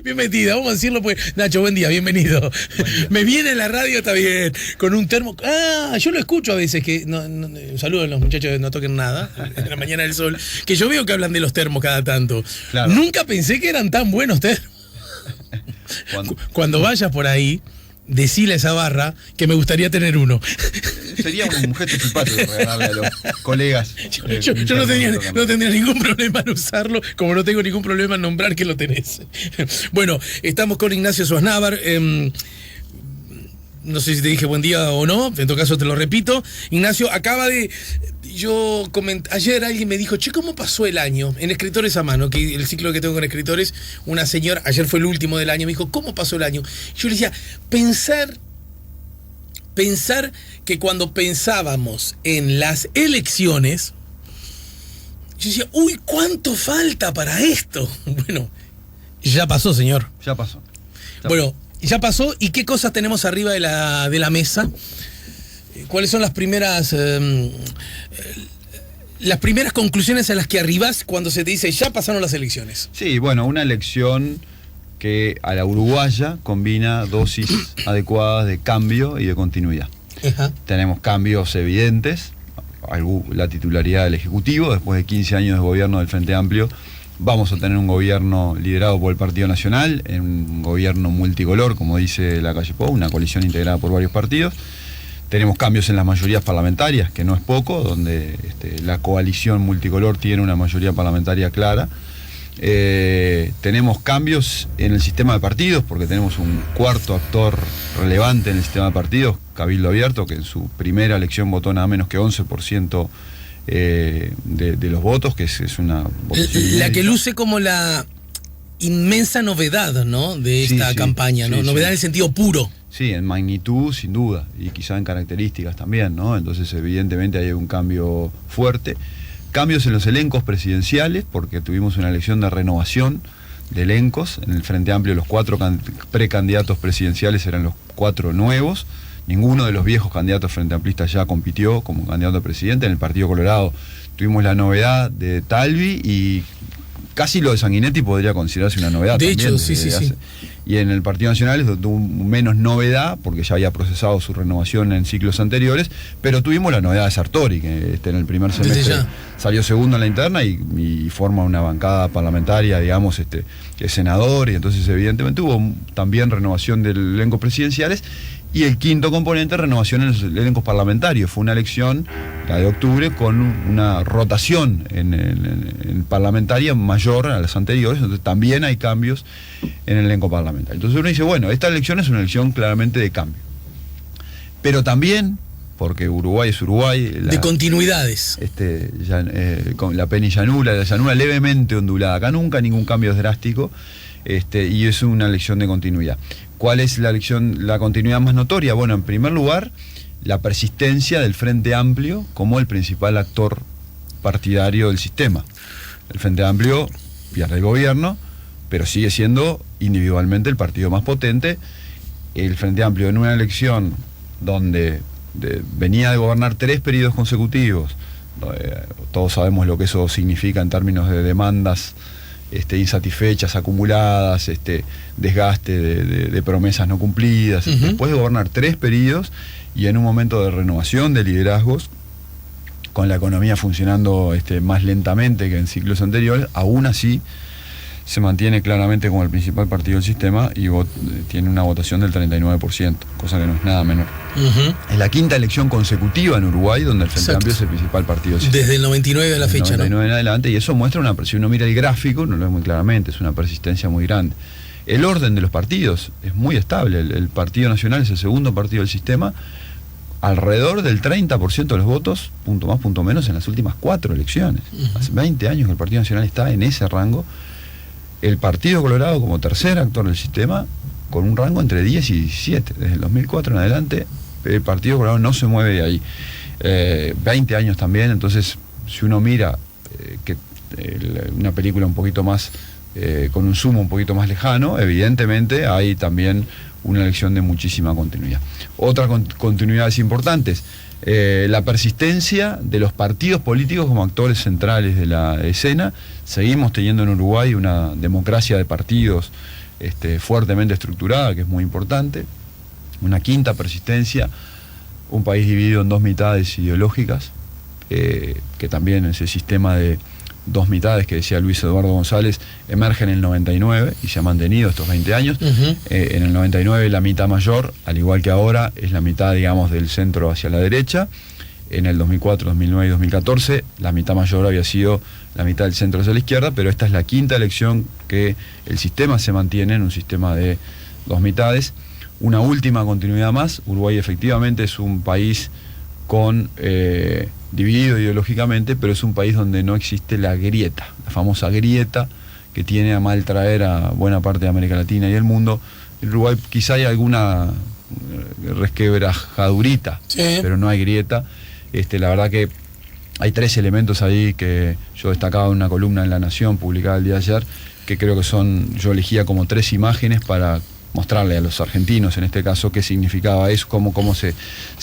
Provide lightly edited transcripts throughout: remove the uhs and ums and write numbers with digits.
Bien metida, vamos a decirlo pues. Nacho, buen día, bienvenido. Buen día. Me viene en la radio, está bien, con un termo. Ah, yo lo escucho a veces que. Un saludo a los muchachos que no toquen nada, en la mañana del sol. Que yo veo que hablan de los termos cada tanto. Claro. Nunca pensé que eran tan buenos termos. Cuando vayas por ahí, decile a esa barra que me gustaría tener uno. Sería un gesto simpático regalarle a los colegas. Yo no tendría ningún problema en usarlo, como no tengo ningún problema en nombrar que lo tenés. Bueno, estamos con Ignacio Sosnávar. No sé si te dije buen día o no, en todo caso te lo repito. Ignacio, ayer alguien me dijo, che, ¿cómo pasó el año? En Escritores a Mano, que el ciclo que tengo con escritores, una señora, ayer fue el último del año, me dijo, ¿cómo pasó el año? Yo le decía, pensar que cuando pensábamos en las elecciones, yo decía, uy, ¿cuánto falta para esto? Bueno, ya pasó, señor. Ya pasó. Bueno, ya pasó, ¿y qué cosas tenemos arriba de la mesa? ¿Cuáles son las primeras conclusiones a las que arribás cuando se te dice ya pasaron las elecciones? Sí, bueno, una elección que a la uruguaya combina dosis adecuadas de cambio y de continuidad. Ajá. Tenemos cambios evidentes, la titularidad del Ejecutivo, después de 15 años de gobierno del Frente Amplio, vamos a tener un gobierno liderado por el Partido Nacional, un gobierno multicolor, como dice la calle Pou, una coalición integrada por varios partidos. Tenemos cambios en las mayorías parlamentarias, que no es poco, donde la coalición multicolor tiene una mayoría parlamentaria clara. Tenemos cambios en el sistema de partidos, porque tenemos un cuarto actor relevante en el sistema de partidos, Cabildo Abierto, que en su primera elección votó nada menos que 11% de los votos, que es una votación la que luce como la inmensa novedad, ¿no?, de esta campaña, ¿no? Novedad en el sentido puro. Sí, en magnitud, sin duda, y quizá en características también, ¿no? Entonces, evidentemente, hay un cambio fuerte. Cambios en los elencos presidenciales, porque tuvimos una elección de renovación de elencos. En el Frente Amplio, los 4 precandidatos presidenciales eran los 4 nuevos. Ninguno de los viejos candidatos frente amplistas ya compitió como candidato a presidente. En el Partido Colorado tuvimos la novedad de Talvi y casi lo de Sanguinetti podría considerarse una novedad. De también, hecho, sí. Y en el Partido Nacional tuvo menos novedad porque ya había procesado su renovación en ciclos anteriores, pero tuvimos la novedad de Sartori, que en el primer semestre salió segundo en la interna y forma una bancada parlamentaria, digamos, que es senador, y entonces evidentemente hubo también renovación del elenco presidenciales. Y el quinto componente, renovación en los elencos parlamentarios. Fue una elección, la de octubre, con una rotación en parlamentaria mayor a las anteriores, entonces también hay cambios en el elenco parlamentario. Entonces uno dice, bueno, esta elección es una elección claramente de cambio. Pero también, porque Uruguay es Uruguay... de continuidades. Con la penillanura, la llanura levemente ondulada. Acá nunca ningún cambio es drástico, y es una elección de continuidad. ¿Cuál es la continuidad más notoria? Bueno, en primer lugar, la persistencia del Frente Amplio como el principal actor partidario del sistema. El Frente Amplio pierde el gobierno, pero sigue siendo individualmente el partido más potente. El Frente Amplio, en una elección donde venía de gobernar 3 periodos consecutivos, todos sabemos lo que eso significa en términos de demandas insatisfechas, acumuladas, desgaste de promesas no cumplidas, después de gobernar 3 periodos y en un momento de renovación de liderazgos, con la economía funcionando más lentamente que en ciclos anteriores, aún así se mantiene claramente como el principal partido del sistema y tiene una votación del 39%, cosa que no es nada menor. Es la 5ª elección consecutiva en Uruguay donde el Frente Amplio es el principal partido del sistema. Desde el 99 de la fecha, 99 en adelante, y eso muestra si uno mira el gráfico, no lo ve muy claramente, es una persistencia muy grande. El orden de los partidos es muy estable. El Partido Nacional es el segundo partido del sistema, alrededor del 30% de los votos, punto más, punto menos, en las últimas 4 elecciones. Hace 20 años que el Partido Nacional está en ese rango. El Partido Colorado como tercer actor del sistema, con un rango entre 10 y 17. Desde el 2004 en adelante, el Partido Colorado no se mueve de ahí. 20 años también, entonces, si uno mira una película un poquito más, con un zoom un poquito más lejano, evidentemente hay también una elección de muchísima continuidad. Otras continuidades importantes, la persistencia de los partidos políticos como actores centrales de la escena. Seguimos teniendo en Uruguay una democracia de partidos fuertemente estructurada, que es muy importante. Una quinta persistencia, un país dividido en dos mitades ideológicas, que también ese sistema de dos mitades que decía Luis Eduardo González emerge en el 99 y se ha mantenido estos 20 años. En el 99 la mitad mayor, al igual que ahora, es la mitad, digamos, del centro hacia la derecha. En el 2004, 2009 y 2014 la mitad mayor había sido la mitad del centro hacia la izquierda, pero esta es la quinta elección que el sistema se mantiene en un sistema de dos mitades. Una última continuidad más: Uruguay efectivamente es un país con dividido ideológicamente, pero es un país donde no existe la grieta, la famosa grieta que tiene a mal traer a buena parte de América Latina y el mundo. En Uruguay quizá hay alguna resquebrajadurita, sí, pero no hay grieta. La verdad que hay tres elementos ahí que yo destacaba en una columna en La Nación publicada el día de ayer, que creo que yo elegía como tres imágenes para mostrarle a los argentinos, en este caso, qué significaba eso, cómo se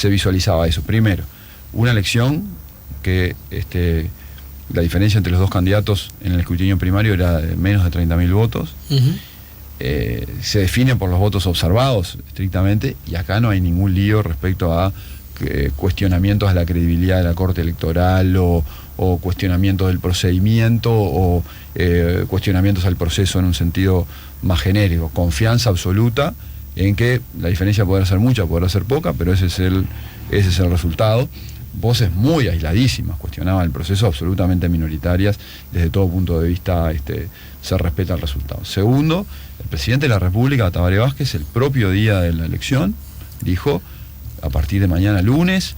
visualizaba eso. Primero, una elección que la diferencia entre los dos candidatos en el escrutinio primario era de menos de 30.000 votos. Se define por los votos observados estrictamente, y acá no hay ningún lío respecto a cuestionamientos a la credibilidad de la Corte Electoral o cuestionamientos del procedimiento o cuestionamientos al proceso en un sentido más genérico. Confianza absoluta en que la diferencia podrá ser mucha, podrá ser poca, pero ese es el resultado. Voces muy aisladísimas cuestionaban el proceso, absolutamente minoritarias. Desde todo punto de vista se respeta el resultado. Segundo, el presidente de la República, Tabaré Vázquez, el propio día de la elección, dijo: a partir de mañana lunes,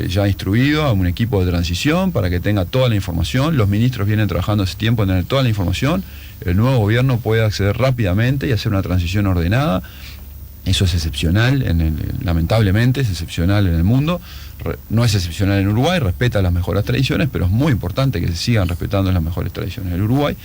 ya ha instruido a un equipo de transición para que tenga toda la información. Los ministros vienen trabajando hace tiempo en tener toda la información. El nuevo gobierno puede acceder rápidamente y hacer una transición ordenada. Eso es excepcional, lamentablemente es excepcional en el mundo. No es excepcional en Uruguay, respeta las mejores tradiciones, pero es muy importante que se sigan respetando las mejores tradiciones del Uruguay.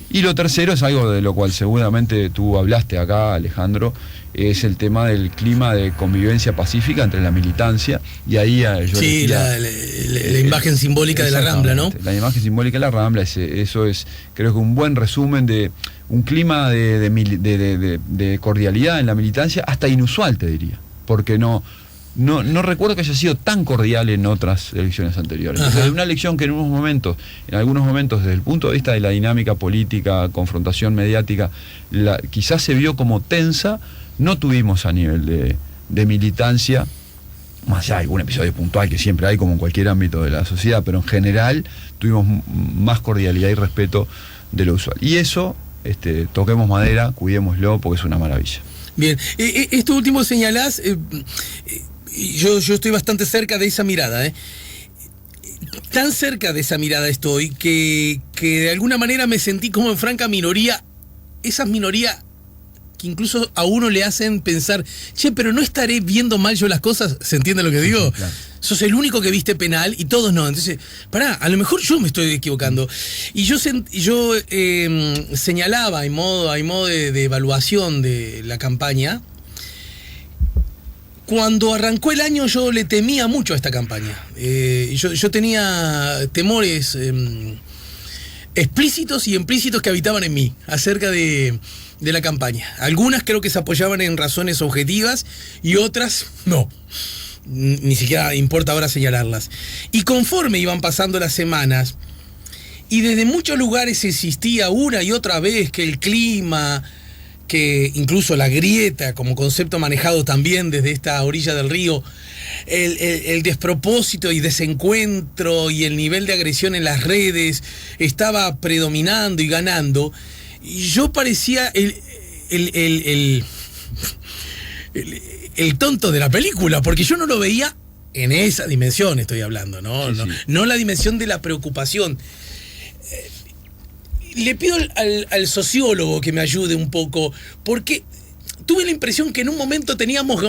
Y lo tercero es algo de lo cual seguramente tú hablaste acá, Alejandro, es el tema del clima de convivencia pacífica entre la militancia. Y ahí yo sí, decía, la imagen simbólica de la Rambla, ¿no? La imagen simbólica de la Rambla, eso es, creo que un buen resumen de un clima de cordialidad en la militancia, hasta inusual, te diría, porque no recuerdo que haya sido tan cordial en otras elecciones anteriores. Entonces, una elección que en algunos momentos, desde el punto de vista de la dinámica política, confrontación mediática, quizás se vio como tensa. No tuvimos a nivel de militancia, más allá de algún episodio puntual que siempre hay, como en cualquier ámbito de la sociedad, pero en general tuvimos más cordialidad y respeto de lo usual. Y eso, toquemos madera, cuidémoslo, porque es una maravilla. Bien, esto último señalás, yo estoy bastante cerca de esa mirada, tan cerca de esa mirada estoy que de alguna manera me sentí como en franca minoría, esas minorías que incluso a uno le hacen pensar, che, pero no estaré viendo mal yo las cosas. ¿Se entiende lo que digo? Claro. Sos el único que viste penal y todos no. Entonces, pará, a lo mejor yo me estoy equivocando. Y yo señalaba, en modo de evaluación de la campaña, cuando arrancó el año yo le temía mucho a esta campaña. Yo tenía temores explícitos y implícitos que habitaban en mí acerca de la campaña. Algunas creo que se apoyaban en razones objetivas y otras no. Ni siquiera importa ahora señalarlas. Y conforme iban pasando las semanas, y desde muchos lugares existía una y otra vez que el clima, que incluso la grieta como concepto manejado también desde esta orilla del río, el despropósito y desencuentro y el nivel de agresión en las redes estaba predominando y ganando, y yo parecía el tonto de la película, porque yo no lo veía en esa dimensión, estoy hablando, ¿no? Sí, sí. No la dimensión de la preocupación. Le pido al sociólogo que me ayude un poco, porque tuve la impresión que en un momento teníamos...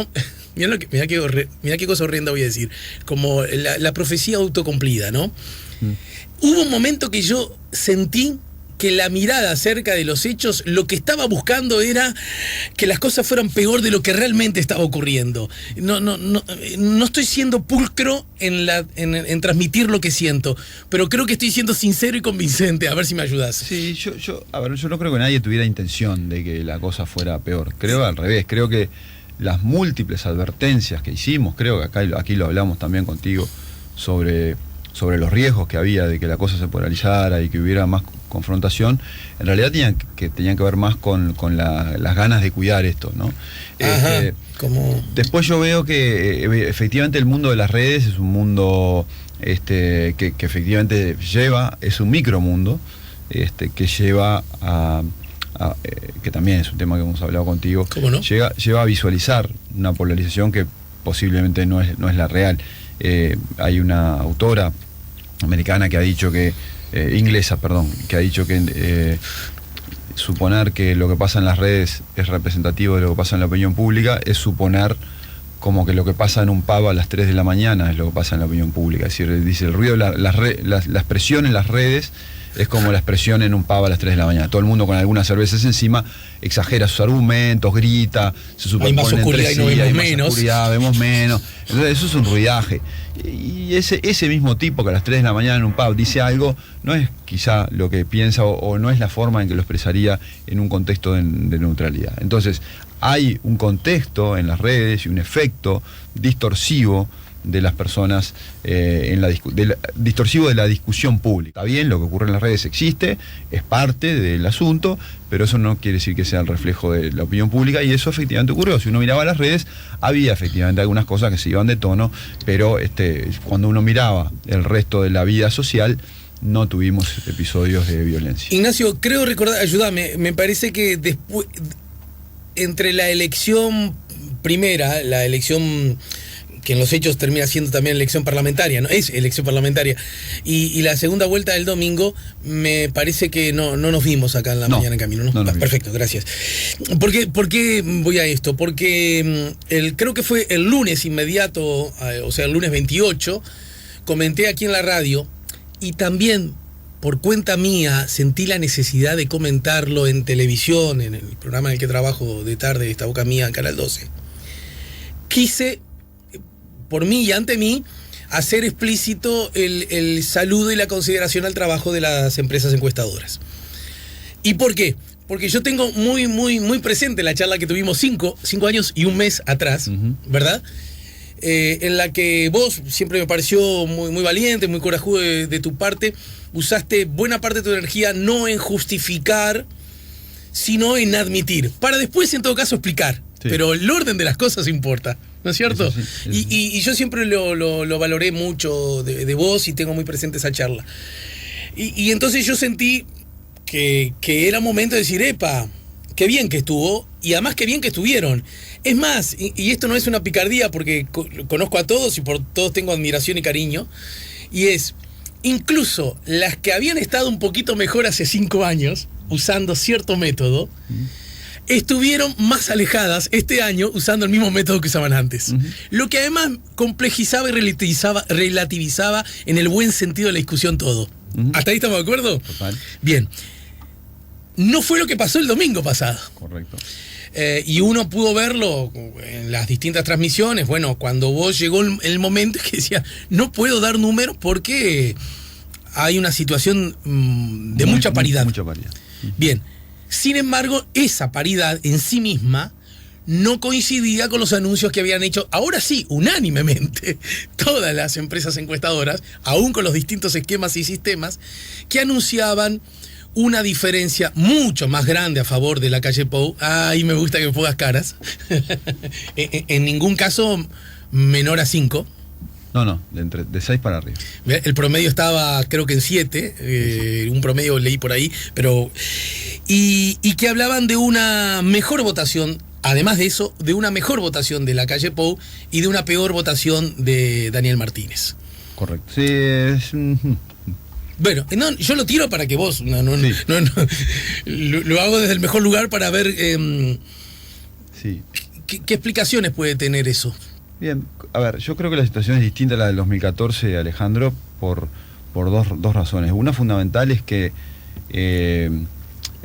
Mirá qué cosa horrenda voy a decir, como la profecía autocumplida, ¿no? Hubo un momento que yo sentí que la mirada acerca de los hechos, lo que estaba buscando era que las cosas fueran peor de lo que realmente estaba ocurriendo. No estoy siendo pulcro en transmitir lo que siento, pero creo que estoy siendo sincero y convincente. A ver si me ayudas. Sí, yo no creo que nadie tuviera intención de que la cosa fuera peor. Creo al revés, creo que las múltiples advertencias que hicimos, creo que aquí lo hablamos también contigo, sobre los riesgos que había de que la cosa se polarizara y que hubiera más confrontación, en realidad tenían que ver más con las ganas de cuidar esto, ¿no? Ajá, después yo veo que efectivamente el mundo de las redes es un mundo que efectivamente es un micromundo, que lleva que también es un tema que hemos hablado contigo. ¿Cómo no? Lleva a visualizar una polarización que posiblemente no es la real. Hay una autora americana que ha dicho inglesa, que ha dicho que suponer que lo que pasa en las redes es representativo de lo que pasa en la opinión pública es suponer como que lo que pasa en un pub a las 3 de la mañana es lo que pasa en la opinión pública. Es decir, dice, el ruido, la expresión en las redes es como la expresión en un pub a las 3 de la mañana. Todo el mundo con algunas cervezas encima exagera sus argumentos, grita, se superponen hay más oscuridad entre sí, y no vemos hay más menos. oscuridad, vemos menos. Entonces eso es un ruidaje. Y ese mismo tipo que a las 3 de la mañana en un pub dice algo, no es quizá lo que piensa o no es la forma en que lo expresaría en un contexto de neutralidad. Entonces hay un contexto en las redes y un efecto distorsivo de las personas, distorsivo de la discusión pública. Está bien, lo que ocurre en las redes existe, es parte del asunto, pero eso no quiere decir que sea el reflejo de la opinión pública, y eso efectivamente ocurrió. Si uno miraba las redes, había efectivamente algunas cosas que se iban de tono, pero cuando uno miraba el resto de la vida social, no tuvimos episodios de violencia. Ignacio, creo recordar, ayúdame, me parece que después, entre la elección primera, la elección que en los hechos termina siendo también elección parlamentaria, ¿no? Es elección parlamentaria. Y la segunda vuelta del domingo, me parece que no nos vimos acá en la mañana en camino, ¿no? Perfecto, gracias. ¿Por qué voy a esto? Porque creo que fue el lunes inmediato, o sea, el lunes 28, comenté aquí en la radio, y también por cuenta mía sentí la necesidad de comentarlo en televisión, en el programa en el que trabajo de tarde, Esta Boca Mía, en Canal 12. Quise, por mí y ante mí, hacer explícito el saludo y la consideración al trabajo de las empresas encuestadoras. ¿Y por qué? Porque yo tengo muy presente la charla que tuvimos 5 años y un mes atrás, ¿verdad? En la que vos, siempre me pareció muy valiente, muy corajudo de tu parte, usaste buena parte de tu energía no en justificar, sino en admitir, para después en todo caso explicar. Sí. Pero el orden de las cosas importa, ¿no es cierto? Sí. Y yo siempre lo valoré mucho de vos y tengo muy presente esa charla. Y entonces yo sentí que era momento de decir, epa, qué bien que estuvo, y además qué bien que estuvieron. Es más, y esto no es una picardía porque conozco a todos y por todos tengo admiración y cariño, y es, incluso las que habían estado un poquito mejor hace 5 años, usando cierto método, estuvieron más alejadas este año usando el mismo método que usaban antes. Lo que además complejizaba y relativizaba en el buen sentido de la discusión todo. ¿Hasta ahí estamos de acuerdo? Total. Bien. No fue lo que pasó el domingo pasado. Correcto. Y uno pudo verlo en las distintas transmisiones. Bueno, cuando vos llegó el momento que decía, no puedo dar números porque hay una situación de mucha paridad. Mucha paridad. Bien. Sin embargo, esa paridad en sí misma no coincidía con los anuncios que habían hecho, ahora sí, unánimemente, todas las empresas encuestadoras, aún con los distintos esquemas y sistemas, que anunciaban una diferencia mucho más grande a favor de la calle Pou. Ay, me gusta que me pongas caras. En ningún caso menor a 5. No, de 6 para arriba. El promedio estaba, creo que en 7, un promedio leí por ahí, pero... Y que hablaban de una mejor votación, además de eso, de una mejor votación de la calle Pou y de una peor votación de Daniel Martínez. Correcto. Sí, es... Bueno, no, yo lo tiro para que vos... Lo hago desde el mejor lugar para ver... sí. ¿Qué explicaciones puede tener eso? Bien, a ver, yo creo que la situación es distinta a la del 2014, Alejandro, por dos razones. Una fundamental es que En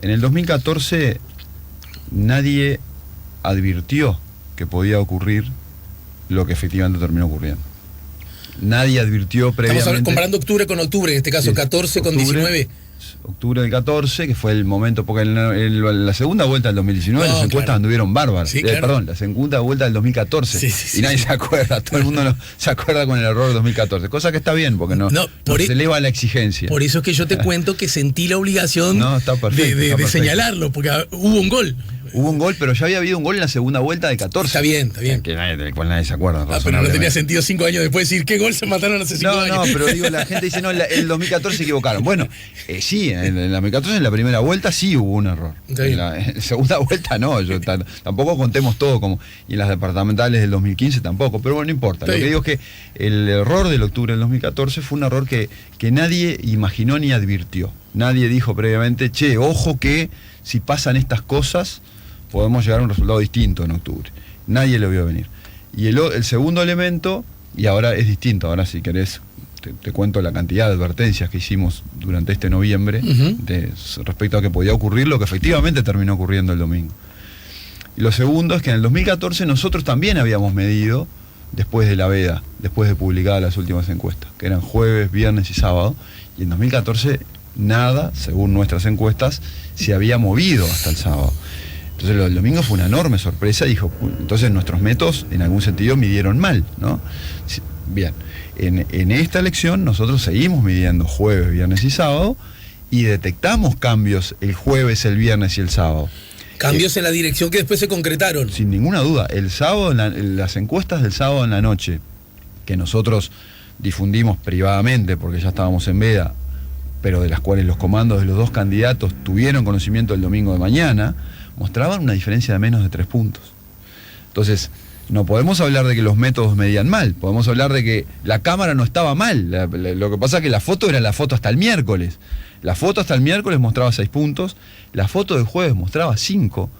el 2014 nadie advirtió que podía ocurrir lo que efectivamente terminó ocurriendo. Nadie advirtió previamente. Estamos comparando octubre con octubre, en este caso, sí, 14 con 19. Octubre del 14, que fue el momento, porque en la segunda vuelta del 2019 las encuestas anduvieron bárbaras. Sí, claro. Perdón, la segunda vuelta del 2014. Sí, y nadie se acuerda, todo el mundo se acuerda con el error del 2014. Cosa que está bien, porque no se eleva la exigencia. Por eso es que yo te cuento que sentí la obligación está perfecto, de señalarlo, porque hubo un gol. Hubo un gol, pero ya había habido un gol en la segunda vuelta de 14. Está bien. Del cual nadie se acuerda. Pero no tenía sentido 5 años después decir qué gol se mataron hace 5 años. No, pero digo, la gente dice, no, el 2014 se equivocaron. Bueno, sí, en el 2014 en la primera vuelta sí hubo un error. En la segunda vuelta no, tampoco contemos todo, y en las departamentales del 2015 tampoco, pero bueno, no importa. Lo que digo es que el error del octubre del 2014 fue un error que nadie imaginó ni advirtió. Nadie dijo previamente, ojo que si pasan estas cosas podemos llegar a un resultado distinto en octubre. Nadie lo vio venir. Y el segundo elemento, y ahora es distinto, ahora si querés te cuento la cantidad de advertencias que hicimos durante este noviembre respecto a que podía ocurrir lo que efectivamente terminó ocurriendo el domingo. Y lo segundo es que en el 2014 nosotros también habíamos medido, después de la veda, después de publicadas las últimas encuestas, que eran jueves, viernes y sábado, y en 2014 nada, según nuestras encuestas, se había movido hasta el sábado. Entonces el domingo fue una enorme sorpresa, entonces nuestros métodos en algún sentido midieron mal, ¿no? Bien, en esta elección nosotros seguimos midiendo jueves, viernes y sábado y detectamos cambios el jueves, el viernes y el sábado. Cambios en la dirección que después se concretaron. Sin ninguna duda, el sábado, en las encuestas del sábado en la noche, que nosotros difundimos privadamente porque ya estábamos en veda, pero de las cuales los comandos de los dos candidatos tuvieron conocimiento el domingo de mañana, mostraban una diferencia de menos de 3 puntos. Entonces, no podemos hablar de que los métodos medían mal, podemos hablar de que la cámara no estaba mal. Lo que pasa es que la foto era la foto hasta el miércoles. La foto hasta el miércoles mostraba 6 puntos, la foto del jueves mostraba 5,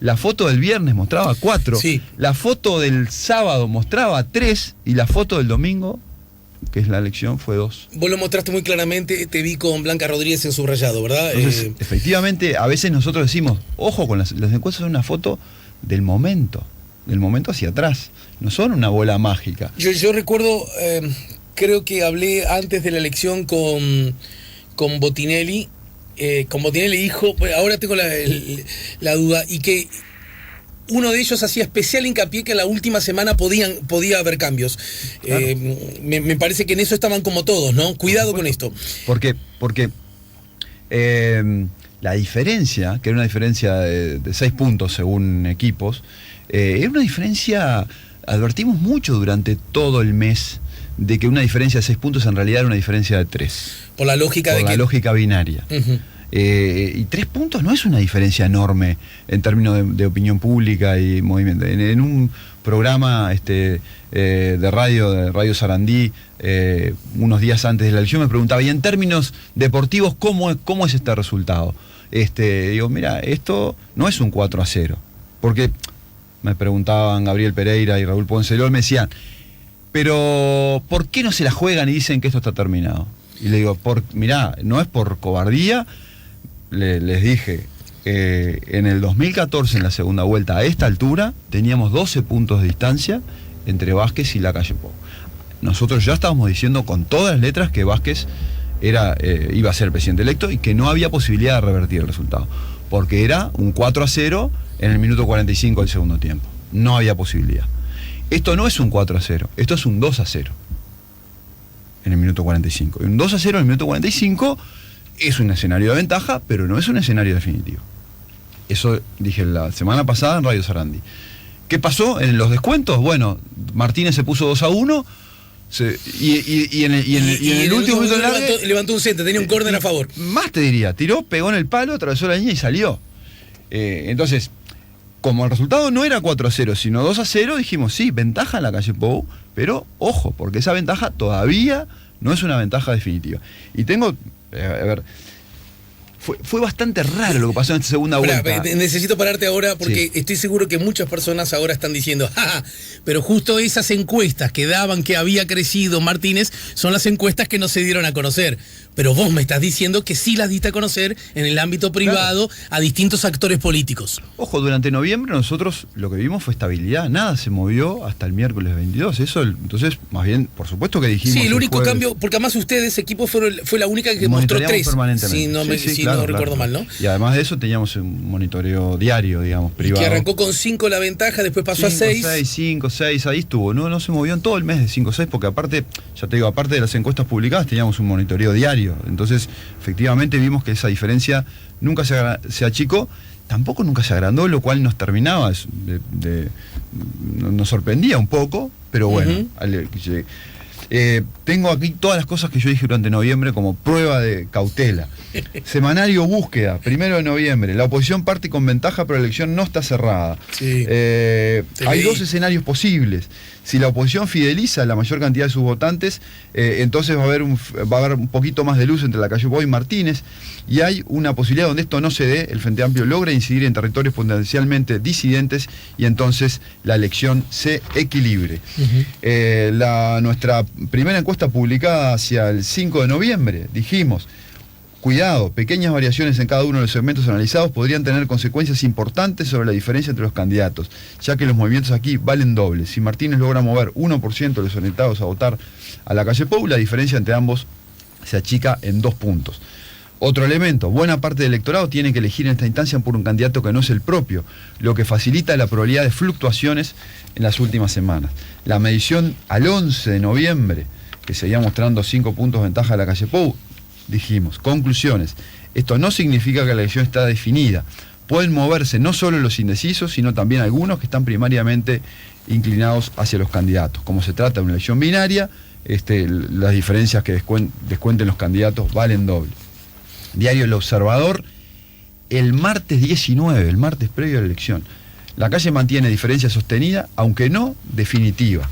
la foto del viernes mostraba 4, la foto del sábado mostraba 3 y la foto del domingo, que es la elección, fue 2. Vos lo mostraste muy claramente, te vi con Blanca Rodríguez en subrayado, ¿verdad? Entonces, efectivamente, a veces nosotros decimos, ojo con las encuestas, son una foto del momento hacia atrás, no son una bola mágica. Yo recuerdo, creo que hablé antes de la elección con Botinelli, dijo, ahora tengo la duda, y que uno de ellos hacía especial hincapié que en la última semana podía haber cambios. Claro. Me parece que en eso estaban como todos, ¿no? Cuidado con esto. Porque la diferencia, que era una diferencia de 6 puntos según equipos, era una diferencia, advertimos mucho durante todo el mes, de que una diferencia de 6 puntos en realidad era una diferencia de 3. Por la lógica lógica binaria. Y 3 puntos no es una diferencia enorme en términos de opinión pública y movimiento. En un programa de Radio Sarandí, unos días antes de la elección, me preguntaba, y en términos deportivos, ¿cómo es este resultado? Digo, mira, esto no es un 4-0. Porque me preguntaban Gabriel Pereira y Raúl Poncelol, me decían, pero ¿por qué no se la juegan y dicen que esto está terminado? Y le digo, mirá, no es por cobardía. Les dije, en el 2014, en la segunda vuelta, a esta altura, teníamos 12 puntos de distancia entre Vázquez y Lacalle Pou. Nosotros ya estábamos diciendo con todas las letras que Vázquez iba a ser presidente electo y que no había posibilidad de revertir el resultado, porque era un 4-0 en el minuto 45 del segundo tiempo. No había posibilidad. Esto no es un 4-0, esto es un 2-0 en el minuto 45. Y un 2-0 en el minuto 45 es un escenario de ventaja, pero no es un escenario definitivo. Eso dije la semana pasada en Radio Sarandí. ¿Qué pasó en los descuentos? Bueno, Martínez se puso 2-1 y en el último minuto levantó un centro, tenía un córner a favor. Más te diría, tiró, pegó en el palo, atravesó la línea y salió. Entonces, como el resultado no era 4-0, sino 2-0, dijimos, sí, ventaja en Lacalle Pou, pero ojo, porque esa ventaja todavía no es una ventaja definitiva. Y tengo, fue bastante raro lo que pasó en esta segunda vuelta. Necesito pararte ahora porque estoy seguro que muchas personas ahora están diciendo, pero justo esas encuestas que daban que había crecido Martínez son las encuestas que no se dieron a conocer. Pero vos me estás diciendo que sí las diste a conocer en el ámbito privado, claro, a distintos actores políticos. Ojo, durante noviembre nosotros lo que vimos fue estabilidad, nada se movió hasta el miércoles 22. Entonces, más bien, por supuesto que dijimos. Sí, el único cambio, porque además ustedes, equipo, fue la única que mostró 3. Permanentemente. Si no recuerdo mal, ¿no? Y además de eso teníamos un monitoreo diario, digamos, privado. Y que arrancó con 5 la ventaja, después pasó a 6. 5, 6, ahí estuvo. No se movió en todo el mes de 5, 6, porque aparte, ya te digo, aparte de las encuestas publicadas, teníamos un monitoreo diario. Entonces, efectivamente vimos que esa diferencia nunca se achicó, tampoco nunca se agrandó, lo cual nos terminaba, nos sorprendía un poco, pero bueno. Tengo aquí todas las cosas que yo dije durante noviembre como prueba de cautela. Semanario Búsqueda, 1 de noviembre. La oposición parte con ventaja, pero la elección no está cerrada. Sí. Hay 2 escenarios posibles. Si la oposición fideliza la mayor cantidad de sus votantes, entonces va a haber un poquito más de luz entre la calle Pou y Martínez. Y hay una posibilidad donde esto no se dé, el Frente Amplio logra incidir en territorios potencialmente disidentes y entonces la elección se equilibre. Nuestra primera encuesta publicada hacia el 5 de noviembre, dijimos, cuidado, pequeñas variaciones en cada uno de los segmentos analizados podrían tener consecuencias importantes sobre la diferencia entre los candidatos, ya que los movimientos aquí valen doble. Si Martínez logra mover 1% de los orientados a votar a la calle Pou, la diferencia entre ambos se achica en 2 puntos. Otro elemento, buena parte del electorado tiene que elegir en esta instancia por un candidato que no es el propio, lo que facilita la probabilidad de fluctuaciones en las últimas semanas. La medición al 11 de noviembre, que seguía mostrando 5 puntos de ventaja a la calle Pou, dijimos, conclusiones, esto no significa que la elección está definida. Pueden moverse no solo los indecisos, sino también algunos que están primariamente inclinados hacia los candidatos. Como se trata de una elección binaria, las diferencias que descuenten los candidatos valen doble. Diario El Observador, el martes 19, el martes previo a la elección. La calle mantiene diferencia sostenida, aunque no definitiva.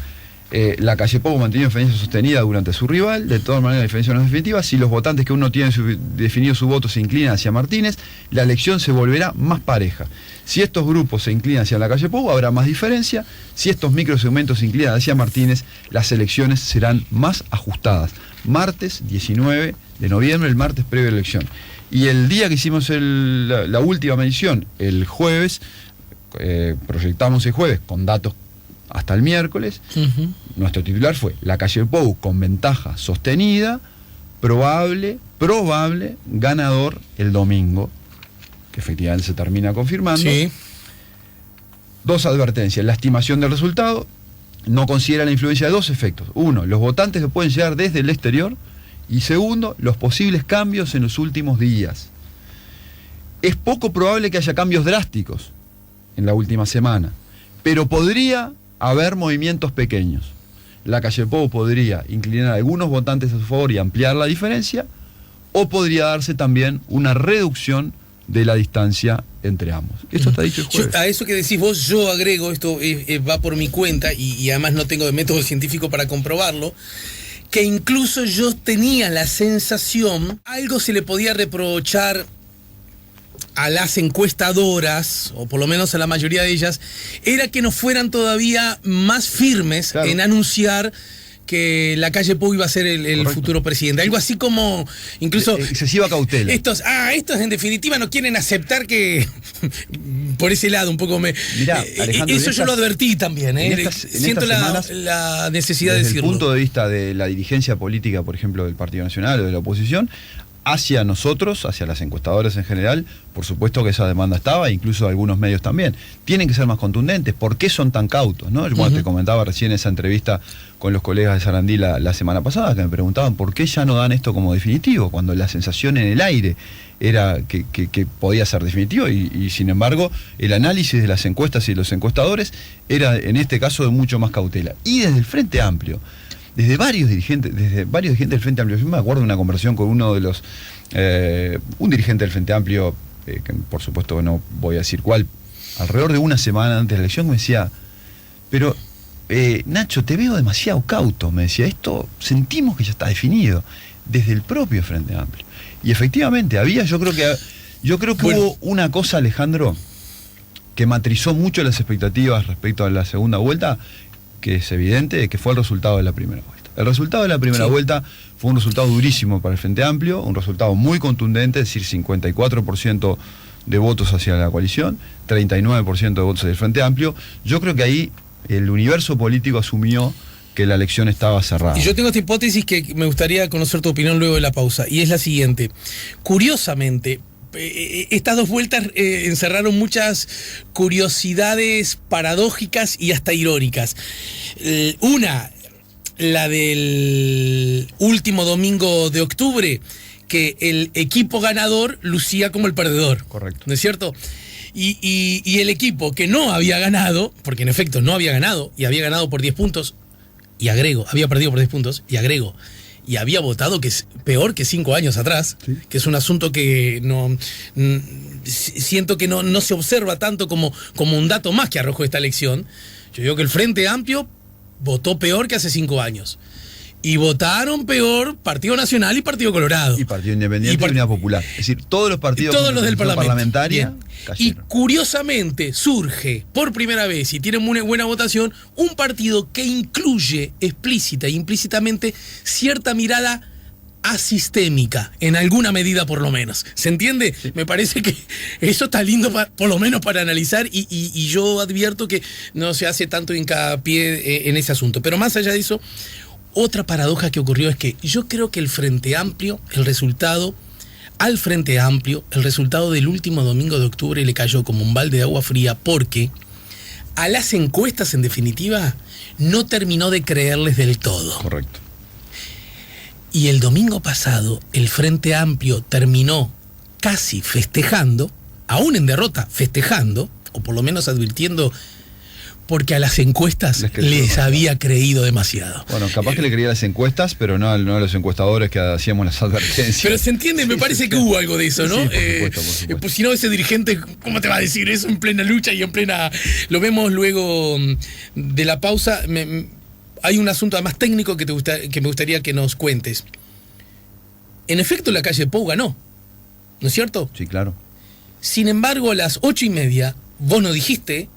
La calle Pou mantiene diferencia sostenida durante su rival, de todas maneras la diferencia no es definitiva. Si los votantes que uno tiene definido su voto se inclinan hacia Martínez, la elección se volverá más pareja. Si estos grupos se inclinan hacia la calle Pou, habrá más diferencia. Si estos microsegmentos se inclinan hacia Martínez, las elecciones serán más ajustadas. Martes 19 de noviembre, el martes previo a la elección. Y el día que hicimos la última medición, el jueves, proyectamos el jueves con datos hasta el miércoles. Nuestro titular fue la calle Pou con ventaja sostenida, probable ganador el domingo, que efectivamente se termina confirmando. Sí. 2 advertencias: la estimación del resultado no considera la influencia de 2 efectos. 1, los votantes que pueden llegar desde el exterior, y 2, los posibles cambios en los últimos días. Es poco probable que haya cambios drásticos en la última semana, pero podría haber movimientos pequeños. La calle Pou podría inclinar a algunos votantes a su favor y ampliar la diferencia, o podría darse también una reducción de la distancia entre ambos. Eso está dicho el jueves. A eso que decís vos, yo agrego, esto va por mi cuenta y además no tengo de método científico para comprobarlo, que incluso yo tenía la sensación, algo se le podía reprochar a las encuestadoras, o por lo menos a la mayoría de ellas, era que no fueran todavía más firmes, claro, en anunciar que la calle Pou iba a ser el futuro presidente. Algo así como, incluso... excesiva cautela. Estos en definitiva no quieren aceptar que... por ese lado un poco me... Mirá, Alejandro, eso yo lo advertí también. Siento la necesidad de decirlo. Desde el punto de vista de la dirigencia política, por ejemplo, del Partido Nacional o de la oposición, hacia nosotros, hacia las encuestadoras en general, por supuesto que esa demanda estaba, incluso algunos medios también. Tienen que ser más contundentes. ¿Por qué son tan cautos, no? Te comentaba recién esa entrevista con los colegas de Sarandí la semana pasada, que me preguntaban por qué ya no dan esto como definitivo, cuando la sensación en el aire era que podía ser definitivo, y sin embargo el análisis de las encuestas y de los encuestadores era en este caso de mucho más cautela. Y desde el Frente Amplio, desde varios dirigentes del Frente Amplio. Yo me acuerdo de una conversación con uno de los, un dirigente del Frente Amplio, que por supuesto no voy a decir cuál, alrededor de una semana antes de la elección me decía, pero Nacho, te veo demasiado cauto, me decía, esto sentimos que ya está definido. desde el propio Frente Amplio. Y efectivamente, yo creo que bueno, hubo una cosa, Alejandro, que matrizó mucho las expectativas respecto a la segunda vuelta, que es evidente, que fue el resultado de la primera vuelta. El resultado de la primera vuelta fue un resultado durísimo para el Frente Amplio, un resultado muy contundente, es decir, 54% de votos hacia la coalición, 39% de votos hacia el Frente Amplio. Yo creo que ahí el universo político asumió que la elección estaba cerrada. Y yo tengo esta hipótesis que me gustaría conocer tu opinión luego de la pausa, y es la siguiente. Curiosamente, estas dos vueltas encerraron muchas curiosidades paradójicas y hasta irónicas. Una, la del último domingo de octubre, que el equipo ganador lucía como el perdedor. Correcto. ¿No es cierto? Y el equipo que no había ganado, porque en efecto no había ganado, y había ganado por 10 puntos, y agrego, había perdido por 10 puntos, y agrego, y había votado que es peor que 5 años atrás, ¿sí? Que es un asunto que siento que no se observa tanto como un dato más que arrojó esta elección. Yo digo que el Frente Amplio votó peor que hace 5 años. Y votaron peor Partido Nacional y Partido Colorado. Y Partido Independiente y Unidad Popular. Es decir, todos los partidos todos los del parlamentaria. Y curiosamente surge por primera vez, y tiene una buena votación, un partido que incluye explícita e implícitamente cierta mirada asistémica, en alguna medida por lo menos. ¿Se entiende? Sí. Me parece que eso está lindo por lo menos para analizar, y yo advierto que no se hace tanto hincapié en ese asunto. Pero más allá de eso, otra paradoja que ocurrió es que yo creo que el Frente Amplio, el resultado del último domingo de octubre le cayó como un balde de agua fría, porque a las encuestas, en definitiva, no terminó de creerles del todo. Correcto. Y el domingo pasado, el Frente Amplio terminó casi festejando, aún en derrota, festejando, o por lo menos advirtiendo, porque a las encuestas les había creído demasiado. Bueno, capaz que le creía a las encuestas, pero no a los encuestadores que hacíamos las advertencias. Pero se entiende, me parece que hubo algo de eso, ¿no? Sí, por supuesto. Pues si no, ese dirigente, ¿cómo te va a decir eso en plena lucha y en plena... Lo vemos luego de la pausa. Hay un asunto además técnico que me gustaría que nos cuentes. En efecto, la calle Pou ganó, ¿no es cierto? Sí, claro. Sin embargo, a las 8:30, vos no dijiste...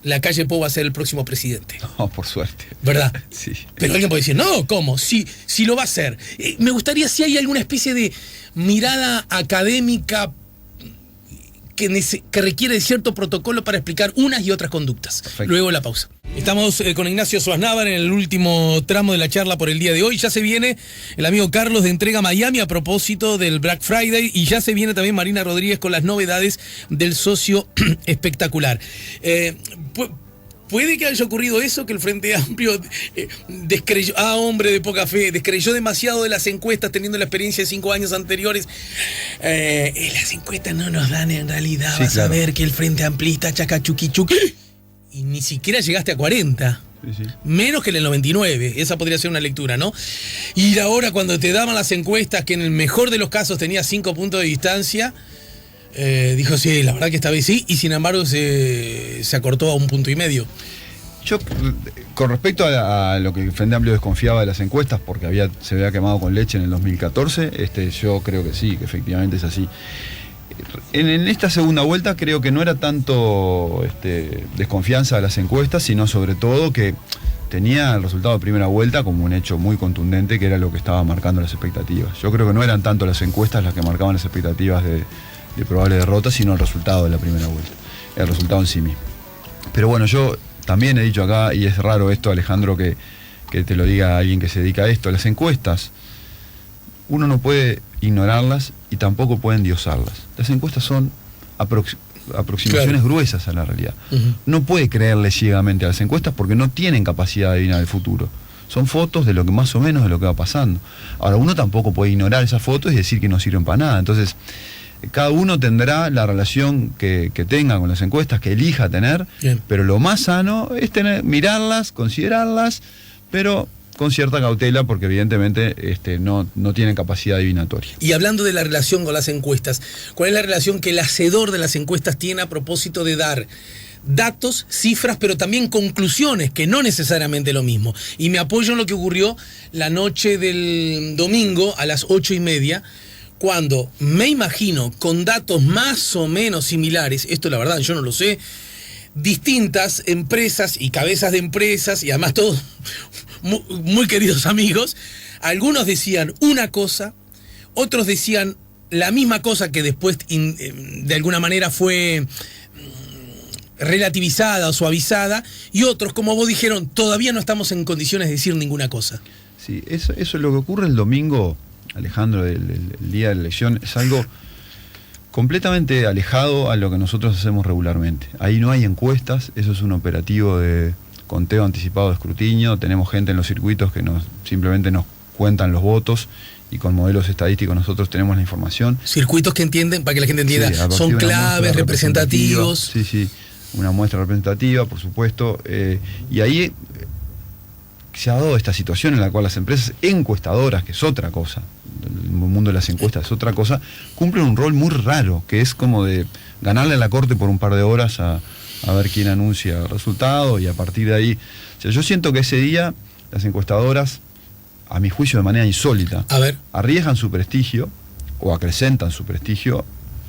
La calle Pou va a ser el próximo presidente. No, por suerte. ¿Verdad? Sí. Pero alguien puede decir, no, ¿cómo? Si lo va a hacer. Me gustaría si hay alguna especie de mirada académica que requiere de cierto protocolo para explicar unas y otras conductas. Perfecto. Luego la pausa. Estamos con Ignacio Suaznavar en el último tramo de la charla por el día de hoy. Ya se viene el amigo Carlos de Entrega Miami a propósito del Black Friday, y ya se viene también Marina Rodríguez con las novedades del socio espectacular. ¿Puede que haya ocurrido eso, que el Frente Amplio descreyó, hombre de poca fe, descreyó demasiado de las encuestas teniendo la experiencia de 5 años anteriores? Las encuestas no nos dan en realidad, sí, vas claro. A ver que el Frente Amplista chacachuquichuqui, y ni siquiera llegaste a 40. Sí. Menos que en el 99, esa podría ser una lectura, ¿no? Y ahora cuando te daban las encuestas que en el mejor de los casos tenía 5 puntos de distancia, dijo sí, la verdad que esta vez sí, y sin embargo se acortó a 1,5 puntos. Yo, con respecto a lo que el Frente Amplio desconfiaba de las encuestas, porque se había quemado con leche en el 2014, yo creo que sí, que efectivamente es así. En esta segunda vuelta creo que no era tanto desconfianza de las encuestas, sino sobre todo que tenía el resultado de primera vuelta como un hecho muy contundente, que era lo que estaba marcando las expectativas. Yo creo que no eran tanto las encuestas las que marcaban las expectativas de probable derrota, sino el resultado de la primera vuelta, el resultado en sí mismo. Pero bueno, yo también he dicho acá, y es raro esto, Alejandro, que te lo diga alguien que se dedica a esto, las encuestas, uno no puede ignorarlas y tampoco puede endiosarlas. Las encuestas son aproximaciones gruesas a la realidad. Uh-huh. No puede creerle ciegamente a las encuestas porque no tienen capacidad de adivinar el futuro. Son fotos de lo que más o menos de lo que va pasando. Ahora, uno tampoco puede ignorar esas fotos y decir que no sirven para nada. Entonces, cada uno tendrá la relación que tenga con las encuestas, que elija tener. Bien. Pero lo más sano es mirarlas, considerarlas, pero con cierta cautela, porque evidentemente no tienen capacidad adivinatoria. Y hablando de la relación con las encuestas, ¿cuál es la relación que el hacedor de las encuestas tiene a propósito de dar datos, cifras, pero también conclusiones, que no necesariamente lo mismo. Y me apoyo en lo que ocurrió la noche del domingo a las 8:30, cuando me imagino con datos más o menos similares, esto la verdad yo no lo sé, distintas empresas y cabezas de empresas, y además todos muy, muy queridos amigos, algunos decían una cosa, otros decían la misma cosa que después de alguna manera fue relativizada o suavizada, y otros, como vos, dijeron, todavía no estamos en condiciones de decir ninguna cosa. Sí, eso es lo que ocurre el domingo, Alejandro, el día de la elección, es algo completamente alejado a lo que nosotros hacemos regularmente. Ahí no hay encuestas, eso es un operativo de conteo anticipado de escrutinio, tenemos gente en los circuitos que simplemente nos cuentan los votos, y con modelos estadísticos nosotros tenemos la información. Circuitos que entienden, para que la gente entienda, sí, son claves, representativos. Sí, una muestra representativa, por supuesto, y ahí se ha dado esta situación en la cual las empresas encuestadoras, que es otra cosa, el mundo de las encuestas es otra cosa, cumplen un rol muy raro, que es como de ganarle a la corte por un par de horas a ver quién anuncia el resultado, y a partir de ahí, o sea, yo siento que ese día las encuestadoras, a mi juicio de manera insólita, arriesgan su prestigio o acrecentan su prestigio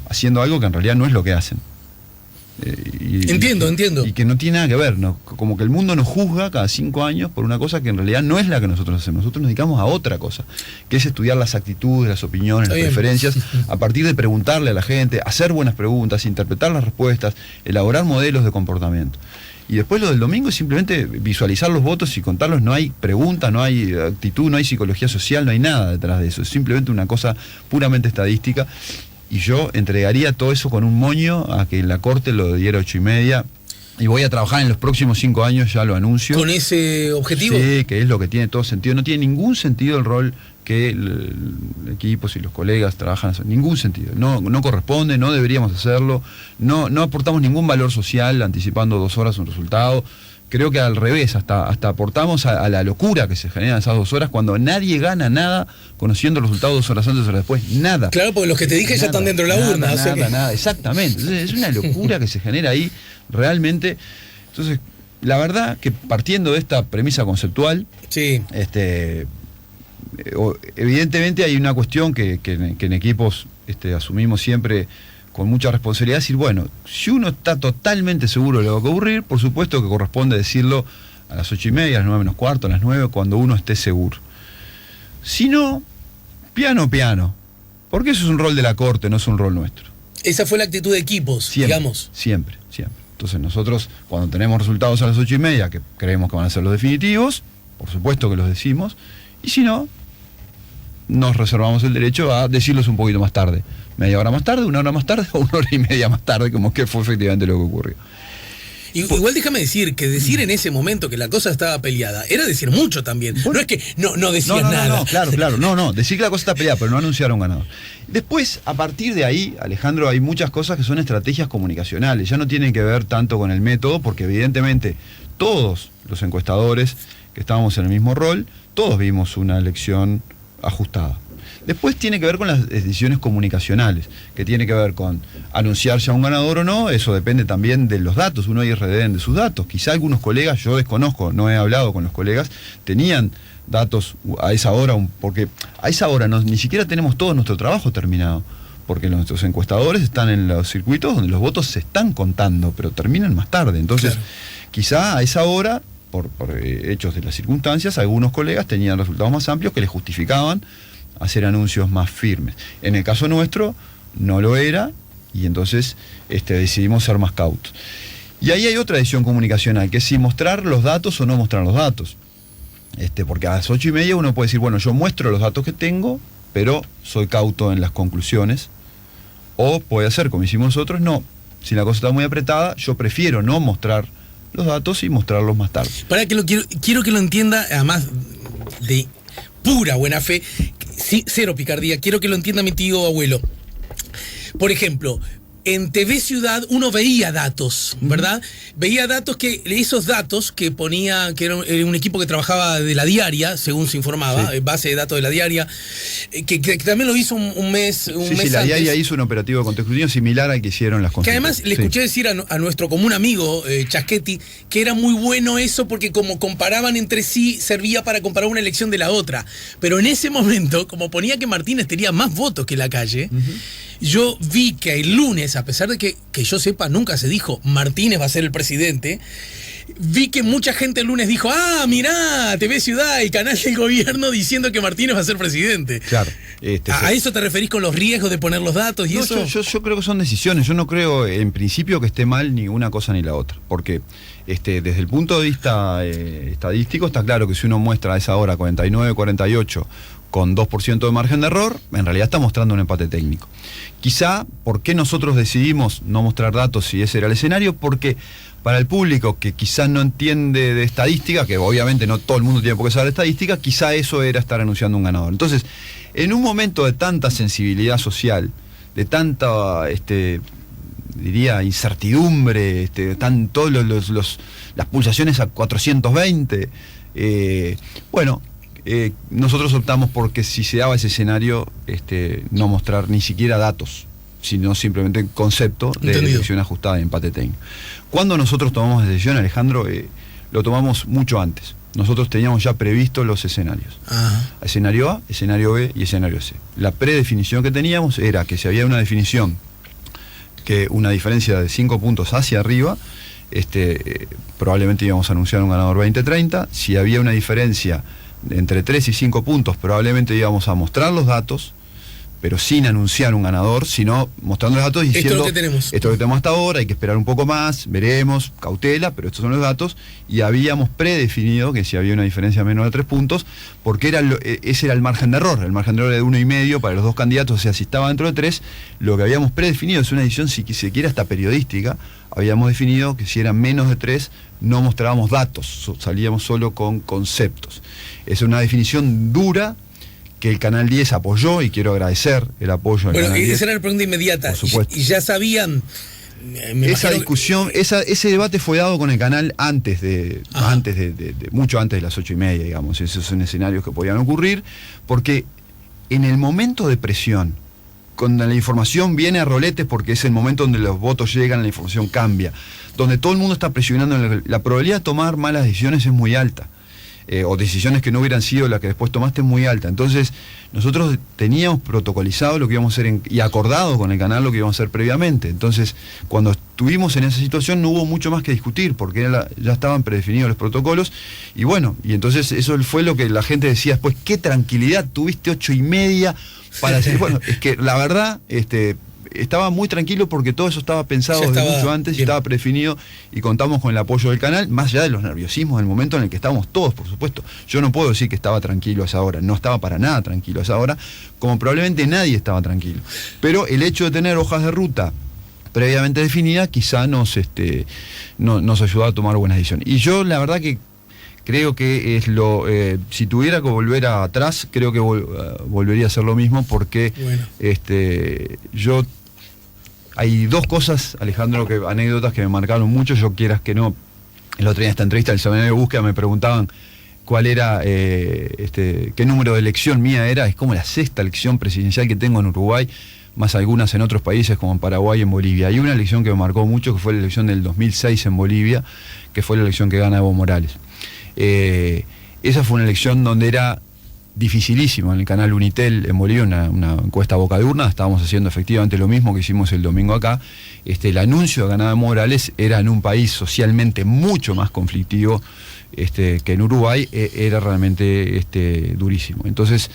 haciendo algo que en realidad no es lo que hacen. Entiendo. Y que no tiene nada que ver, ¿no? Como que el mundo nos juzga cada 5 años por una cosa que en realidad no es la que nosotros hacemos. Nosotros nos dedicamos a otra cosa, que es estudiar las actitudes, las opiniones, las preferencias, a partir de preguntarle a la gente, hacer buenas preguntas, interpretar las respuestas, elaborar modelos de comportamiento. Y después lo del domingo es simplemente visualizar los votos y contarlos. No hay pregunta, no hay actitud, no hay psicología social, no hay nada detrás de eso. Es simplemente una cosa puramente estadística. Y yo entregaría todo eso con un moño a que la Corte lo diera 8:30. Y voy a trabajar en los próximos 5 años, ya lo anuncio. ¿Con ese objetivo? Sí, que es lo que tiene todo sentido. No tiene ningún sentido el rol que el equipos y los colegas trabajan, ningún sentido. No corresponde, no deberíamos hacerlo, no aportamos ningún valor social anticipando 2 horas un resultado. Creo que al revés, hasta aportamos a la locura que se genera en esas 2 horas, cuando nadie gana nada conociendo el resultado 2 horas antes o 2 horas después. Nada. Claro, porque los que te dije ya están dentro de la urna. Nada, exactamente. Entonces, es una locura que se genera ahí, realmente. Entonces, la verdad que partiendo de esta premisa conceptual, sí. Evidentemente hay una cuestión que en equipos asumimos siempre con mucha responsabilidad, decir, bueno, si uno está totalmente seguro de lo que va a ocurrir, por supuesto que corresponde decirlo a las 8:30, a las 9 menos cuarto, a las 9, cuando uno esté seguro. Si no, piano, porque eso es un rol de la Corte, no es un rol nuestro. Esa fue la actitud de equipos, siempre, digamos. Siempre. Entonces nosotros, cuando tenemos resultados a las 8:30, que creemos que van a ser los definitivos, por supuesto que los decimos, y si no, nos reservamos el derecho a decirlos un poquito más tarde. Media hora más tarde, 1 hora más tarde o 1 hora y media más tarde, como que fue efectivamente lo que ocurrió. Igual déjame decir que decir en ese momento que la cosa estaba peleada era decir mucho también. Bueno, no es que no decían nada. Claro, decir que la cosa está peleada, pero no anunciar a un ganador. Después, a partir de ahí, Alejandro, hay muchas cosas que son estrategias comunicacionales. Ya no tienen que ver tanto con el método, porque evidentemente todos los encuestadores que estábamos en el mismo rol, todos vimos una elección ajustada. Después tiene que ver con las decisiones comunicacionales, que tiene que ver con anunciarse a un ganador o no. Eso depende también de los datos, uno IRDN de sus datos. Quizá algunos colegas, yo desconozco, no he hablado con los colegas, tenían datos a esa hora, porque a esa hora ni siquiera tenemos todo nuestro trabajo terminado, porque nuestros encuestadores están en los circuitos donde los votos se están contando, pero terminan más tarde. Entonces, quizá a esa hora, por hechos de las circunstancias, algunos colegas tenían resultados más amplios que les justificaban hacer anuncios más firmes. En el caso nuestro no lo era, y entonces decidimos ser más cautos. Y ahí hay otra decisión comunicacional, que es si mostrar los datos o no mostrar los datos. Porque a las 8:30 uno puede decir, bueno, yo muestro los datos que tengo, pero soy cauto en las conclusiones. O puede ser, como hicimos nosotros, no. Si la cosa está muy apretada, yo prefiero no mostrar los datos y mostrarlos más tarde. Para que quiero que lo entienda, además de pura buena fe, sí, cero picardía, quiero que lo entienda mi tío abuelo. Por ejemplo, en TV Ciudad uno veía datos, ¿verdad? Veía datos esos datos que ponía, que era un equipo que trabajaba de la diaria, según se informaba, Sí. Base de datos de la diaria, que también lo hizo un mes Sí, mes la antes. diaria hizo un operativo de contexto escrutinio similar al que hicieron las Que además le Sí. escuché decir a nuestro común amigo Chaschetti que era muy bueno eso porque como comparaban entre sí, servía para comparar una elección de la otra. Pero en ese momento, como ponía que Martínez tenía más votos que Lacalle, yo vi que el lunes, a pesar de que yo sepa, nunca se dijo Martínez va a ser el presidente, vi que mucha gente el lunes dijo, mirá, TV Ciudad, el canal del gobierno diciendo que Martínez va a ser presidente. Claro. ¿A eso te referís con los riesgos de poner los datos y No, eso? yo creo que son decisiones. Yo no creo en principio que esté mal ni una cosa ni la otra. Porque desde el punto de vista estadístico está claro que si uno muestra a esa hora 49-48 con 2% de margen de error, en realidad está mostrando un empate técnico. Quizá, ¿por qué nosotros decidimos no mostrar datos si ese era el escenario? Porque para el público que quizás no entiende de estadística, que obviamente no todo el mundo tiene por qué saber de estadística, quizá eso era estar anunciando un ganador. Entonces, en un momento de tanta sensibilidad social, de tanta, diría, incertidumbre, están todos las pulsaciones a 420, nosotros optamos porque si se daba ese escenario, no mostrar ni siquiera datos, sino simplemente concepto de elección ajustada de empate técnico. Cuando nosotros tomamos la decisión, Alejandro, lo tomamos mucho antes. Nosotros teníamos ya previsto los escenarios. Ajá. Escenario A, escenario B y escenario C. La predefinición que teníamos era que si había una definición, que una diferencia de 5 puntos hacia arriba, probablemente íbamos a anunciar un ganador 20-30. Si había una diferencia entre 3 y 5 puntos, probablemente íbamos a mostrar los datos, pero sin anunciar un ganador, sino mostrando los datos y diciendo, esto es lo que tenemos. Esto es lo que tenemos hasta ahora, hay que esperar un poco más, veremos, cautela, pero estos son los datos, y habíamos predefinido que si había una diferencia menor de 3 puntos, porque ese era el margen de error era de 1,5 para los dos candidatos, o sea, si estaba dentro de 3, lo que habíamos predefinido es una decisión, si se quiere, hasta periodística, habíamos definido que si eran menos de 3, no mostrábamos datos, salíamos solo con conceptos. Es una definición dura, que el Canal 10 apoyó, y quiero agradecer el apoyo al Canal 10. Esa era la pregunta inmediata. Por supuesto. Y ya sabían... Esa discusión, ese debate fue dado con el canal mucho antes de las 8:30, digamos. Esos son escenarios que podían ocurrir, porque en el momento de presión, cuando la información viene a roletes, porque es el momento donde los votos llegan, la información cambia, donde todo el mundo está presionando, la probabilidad de tomar malas decisiones es muy alta. O decisiones que no hubieran sido las que después tomaste es muy alta. Entonces, nosotros teníamos protocolizado lo que íbamos a hacer y acordado con el canal lo que íbamos a hacer previamente. Entonces, cuando estuvimos en esa situación no hubo mucho más que discutir, porque ya estaban predefinidos los protocolos, y bueno, y entonces eso fue lo que la gente decía después, qué tranquilidad, tuviste 8:30 para decir, bueno, es que la verdad, estaba muy tranquilo porque todo eso estaba pensado desde mucho antes y estaba predefinido, y contamos con el apoyo del canal, más allá de los nerviosismos del momento en el que estábamos todos, por supuesto. Yo no puedo decir que estaba tranquilo a esa hora, no estaba para nada tranquilo a esa hora, como probablemente nadie estaba tranquilo. Pero el hecho de tener hojas de ruta previamente definidas quizá nos ayudó a tomar buenas decisiones. Y yo la verdad que creo que si tuviera que volver atrás, creo que volvería a hacer lo mismo, porque yo... Hay dos cosas, Alejandro, anécdotas que me marcaron mucho. Yo, quieras que no, el otro día en esta entrevista del seminario de búsqueda me preguntaban cuál era, qué número de elección mía era. Es como la 6ª elección presidencial que tengo en Uruguay, más algunas en otros países como en Paraguay y en Bolivia. Hay una elección que me marcó mucho, que fue la elección del 2006 en Bolivia, que fue la elección que gana Evo Morales. Esa fue una elección donde era dificilísimo. En el canal Unitel en Bolivia, una encuesta boca de urna, estábamos haciendo efectivamente lo mismo que hicimos el domingo acá. El anuncio de ganada de Morales era en un país socialmente mucho más conflictivo que en Uruguay, era realmente durísimo. Entonces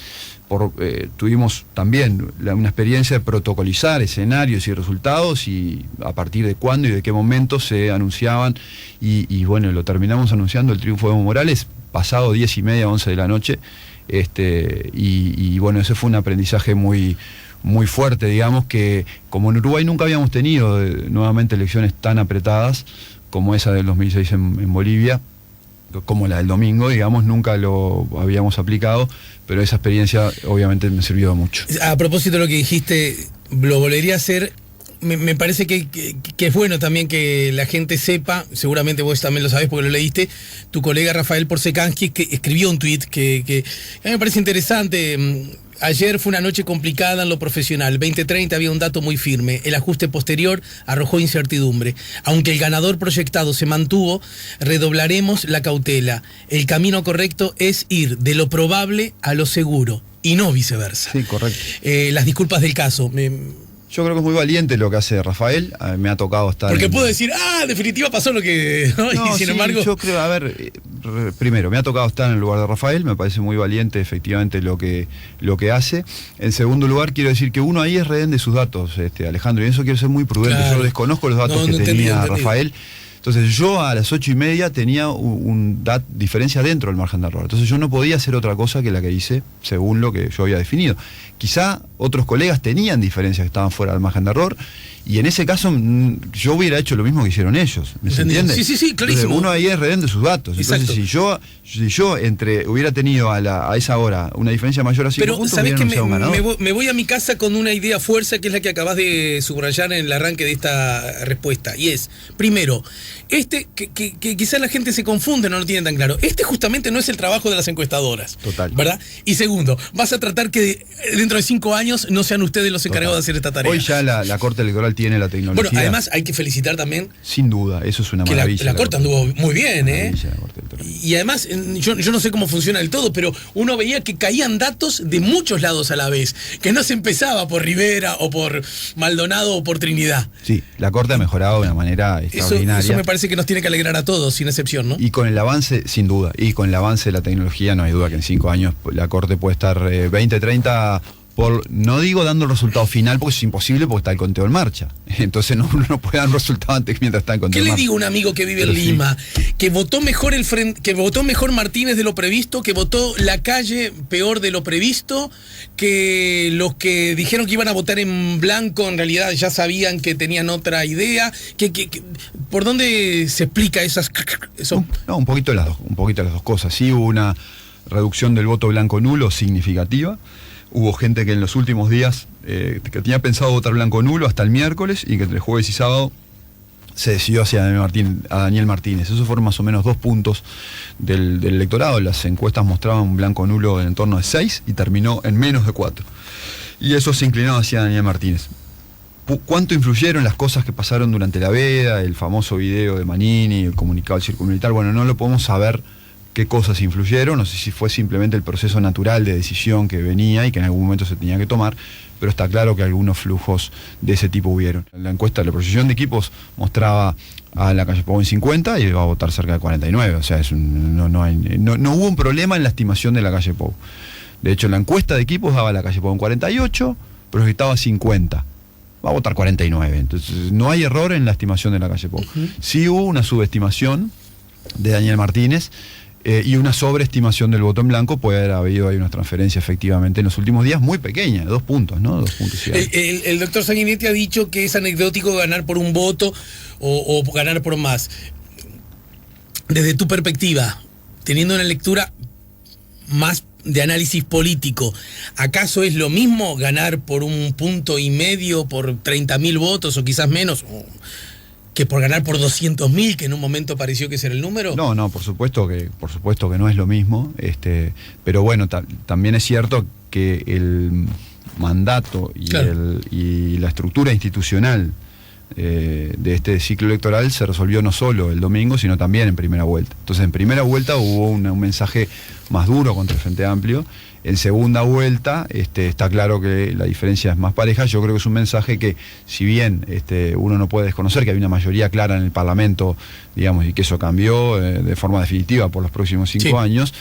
tuvimos también una experiencia de protocolizar escenarios y resultados, y a partir de cuándo y de qué momento se anunciaban, y bueno, lo terminamos anunciando el triunfo de Evo Morales pasado 10:30, 11 de la noche. Y bueno, ese fue un aprendizaje muy, muy fuerte, digamos, que como en Uruguay nunca habíamos tenido nuevamente elecciones tan apretadas como esa del 2006 en Bolivia, como la del domingo, digamos, nunca lo habíamos aplicado, pero esa experiencia obviamente me sirvió mucho. A propósito de lo que dijiste, lo volvería a hacer me parece que es bueno también que la gente sepa, seguramente vos también lo sabés porque lo leíste, tu colega Rafael Porsekansky que escribió un tuit que a mí me parece interesante. Ayer fue una noche complicada en lo profesional. 2030 había un dato muy firme. El ajuste posterior arrojó incertidumbre. Aunque el ganador proyectado se mantuvo, redoblaremos la cautela. El camino correcto es ir de lo probable a lo seguro y no viceversa. Sí, correcto. Las disculpas del caso. Yo creo que es muy valiente lo que hace Rafael. Me ha tocado estar. Porque puedo decir, en definitiva pasó lo que. ¿no? Y sin embargo. Yo creo, a ver, primero, me ha tocado estar en el lugar de Rafael. Me parece muy valiente, efectivamente, lo que hace. En segundo lugar, quiero decir que uno ahí es rehén de sus datos, Alejandro. Y en eso quiero ser muy prudente. Claro. Yo desconozco los datos que tenía Rafael. Entonces yo a las 8:30 tenía una diferencia dentro del margen de error. Entonces yo no podía hacer otra cosa que la que hice según lo que yo había definido. Quizá otros colegas tenían diferencias que estaban fuera del margen de error y en ese caso yo hubiera hecho lo mismo que hicieron ellos. ¿Me entiende? Sí, clarísimo. Entonces, uno ahí es rehén de sus datos. Exacto. Entonces si yo hubiera tenido a esa hora una diferencia mayor a 5 puntos, ¿sabés que me voy a mi casa con una idea fuerza que es la que acabas de subrayar en el arranque de esta respuesta? Y es, primero, que quizás la gente se confunde, no lo tienen tan claro. Justamente no es el trabajo de las encuestadoras. Total. ¿Verdad? Y segundo, vas a tratar que dentro de 5 años no sean ustedes los encargados de hacer esta tarea. Hoy ya la Corte Electoral tiene la tecnología. Bueno, además hay que felicitar también. Sin duda, eso es una maravilla. La Corte anduvo muy bien, Y además, yo no sé cómo funciona del todo, pero uno veía que caían datos de muchos lados a la vez, que no se empezaba por Rivera o por Maldonado o por Trinidad. Sí, la Corte ha mejorado de una manera extraordinaria. Eso me parece que nos tiene que alegrar a todos, sin excepción, ¿no? Y con el avance, sin duda, y con el avance de la tecnología, no hay duda que en 5 años la Corte puede estar 20, 30... no digo dando el resultado final porque es imposible porque está el conteo en marcha. Entonces uno no puede dar un resultado antes mientras está el conteo en marcha. ¿Qué le digo a un amigo que vive en Lima? Que votó mejor Martínez de lo previsto, que votó la calle peor de lo previsto, que los que dijeron que iban a votar en blanco en realidad ya sabían que tenían otra idea. ¿Por dónde se explica eso? No, un poquito de las dos cosas. Sí hubo una reducción del voto blanco nulo significativa. Hubo gente que en los últimos días que tenía pensado votar blanco nulo hasta el miércoles y que entre jueves y sábado se decidió hacia Daniel Martínez. Esos fueron más o menos 2 puntos del electorado. Las encuestas mostraban un blanco nulo en torno de 6 y terminó en menos de 4. Y eso se inclinaba hacia Daniel Martínez. ¿Cuánto influyeron las cosas que pasaron durante la veda, el famoso video de Manini, el comunicado del Círculo Militar? Bueno, no lo podemos saber qué cosas influyeron, no sé si fue simplemente el proceso natural de decisión que venía y que en algún momento se tenía que tomar, pero está claro que algunos flujos de ese tipo hubieron. La encuesta de la proyección de equipos mostraba a la calle Pou en 50 y iba a votar cerca de 49, o sea, no hubo un problema en la estimación de la calle Pou. De hecho, la encuesta de equipos daba a la calle Pou en 48, proyectaba 50. Va a votar 49, entonces no hay error en la estimación de la calle Pou. Sí hubo una subestimación de Daniel Martínez, y una sobreestimación del voto en blanco. Puede haber habido ahí una transferencia efectivamente en los últimos días muy pequeña, 2 puntos, ¿no? 2 puntos. El doctor Sanguinetti ha dicho que es anecdótico ganar por un voto o ganar por más. Desde tu perspectiva, teniendo una lectura más de análisis político, ¿acaso es lo mismo ganar por 1,5 puntos, por 30.000 votos o quizás menos? ¿Que por ganar por 200.000, que en un momento pareció que ese era el número? No, por supuesto que no es lo mismo, pero bueno, también es cierto que el mandato y la estructura institucional de este ciclo electoral se resolvió no solo el domingo, sino también en primera vuelta. Entonces, en primera vuelta hubo un mensaje más duro contra el Frente Amplio. En segunda vuelta está claro que la diferencia es más pareja. Yo creo que es un mensaje que, si bien uno no puede desconocer que hay una mayoría clara en el Parlamento, digamos, y que eso cambió de forma definitiva por los próximos 5 años,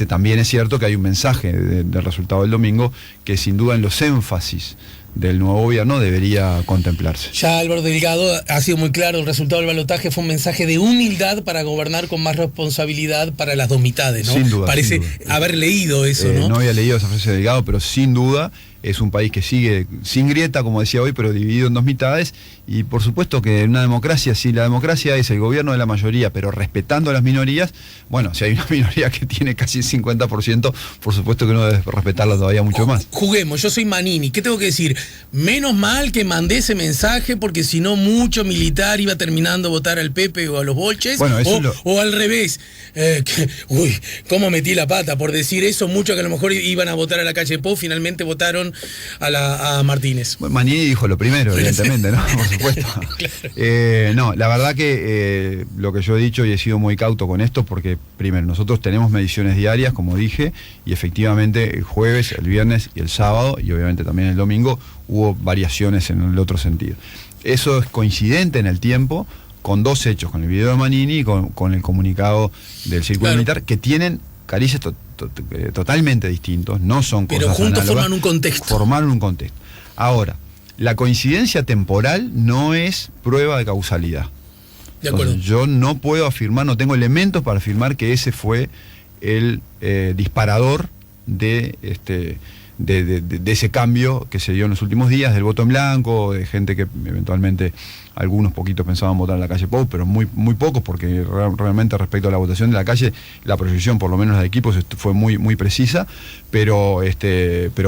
también es cierto que hay un mensaje del resultado del domingo que sin duda en los énfasis del nuevo gobierno debería contemplarse. Ya Álvaro Delgado ha sido muy claro, el resultado del balotaje fue un mensaje de humildad para gobernar con más responsabilidad para las dos mitades, ¿no? Sin duda. Parece haber leído eso, ¿no? No había leído esa frase de Delgado, pero sin duda es un país que sigue sin grieta, como decía hoy, pero dividido en dos mitades, y por supuesto que en una democracia, si la democracia es el gobierno de la mayoría, pero respetando a las minorías, bueno, si hay una minoría que tiene casi el 50%, por supuesto que uno debe respetarla todavía mucho más. Juguemos, yo soy Manini, ¿qué tengo que decir? Menos mal que mandé ese mensaje, porque si no mucho militar iba terminando a votar al Pepe o a los Bolches, bueno, o al revés. Uy, cómo metí la pata por decir eso, mucho que a lo mejor iban a votar a la calle Pou, finalmente votaron a Martínez. Bueno, Manini dijo lo primero, evidentemente, ¿no? Por supuesto. Claro. No, la verdad que lo que yo he dicho, y he sido muy cauto con esto, porque primero, nosotros tenemos mediciones diarias, como dije, y efectivamente el jueves, el viernes y el sábado, y obviamente también el domingo, hubo variaciones en el otro sentido. Eso es coincidente en el tiempo con dos hechos, con el video de Manini y con el comunicado del Círculo Militar, que tienen caricias totalmente distintos, no son cosas pero juntos análogas, forman un contexto. Formaron un contexto. Ahora, la coincidencia temporal no es prueba de causalidad. De acuerdo. Entonces, yo no puedo afirmar, no tengo elementos para afirmar que ese fue el disparador de ese cambio que se dio en los últimos días, del voto en blanco, de gente que eventualmente algunos poquitos pensaban votar en la calle Pou, pero muy pocos, porque realmente respecto a la votación de la calle, la proyección, por lo menos de equipos, fue muy precisa, pero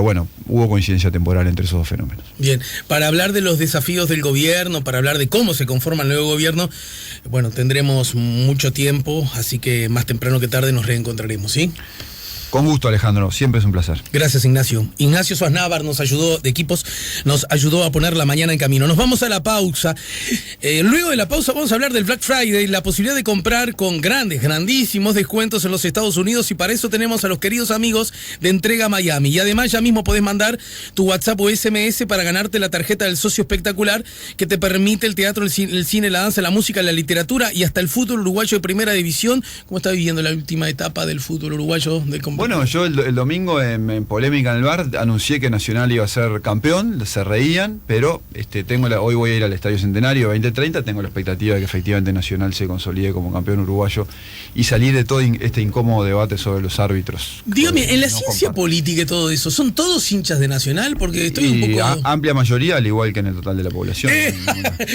bueno, hubo coincidencia temporal entre esos dos fenómenos. Bien, para hablar de los desafíos del gobierno, para hablar de cómo se conforma el nuevo gobierno, bueno, tendremos mucho tiempo, así que más temprano que tarde nos reencontraremos, ¿sí? Con gusto, Alejandro, siempre es un placer. Gracias, Ignacio. Ignacio Suaznávar nos ayudó, de equipos, nos ayudó a poner la mañana en camino. Nos vamos a la pausa. Luego de la pausa vamos a hablar del Black Friday, la posibilidad de comprar con grandísimos descuentos en los Estados Unidos, y para eso tenemos a los queridos amigos de Entrega Miami. Y además ya mismo podés mandar tu WhatsApp o SMS para ganarte la tarjeta del socio espectacular que te permite el teatro, el cine, la danza, la música, la literatura y hasta el fútbol uruguayo de primera división. ¿Cómo está viviendo la última etapa del fútbol uruguayo del completo? Bueno, yo el domingo en Polémica en el Bar anuncié que Nacional iba a ser campeón, se reían, pero hoy voy a ir al Estadio Centenario 2030, tengo la expectativa de que efectivamente Nacional se consolide como campeón uruguayo y salir de todo este incómodo debate sobre los árbitros. Dígame, en la ciencia política y todo eso, ¿son todos hinchas de Nacional? Porque estoy un poco... amplia mayoría, al igual que en el total de la población.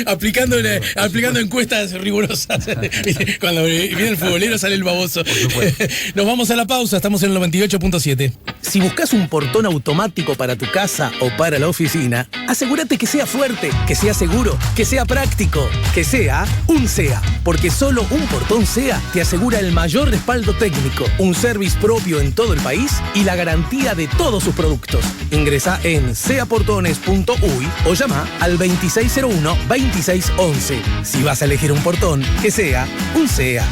Aplicando encuestas rigurosas. Cuando viene el futbolero sale el baboso. Nos vamos a la pausa, estamos en el 98.7. Si buscas un portón automático para tu casa o para la oficina, asegúrate que sea fuerte, que sea seguro, que sea práctico, que sea un SEA. Porque solo un portón SEA te asegura el mayor respaldo técnico, un service propio en todo el país y la garantía de todos sus productos. Ingresá en seaportones.uy o llama al 2601-2611. Si vas a elegir un portón, que sea un SEA.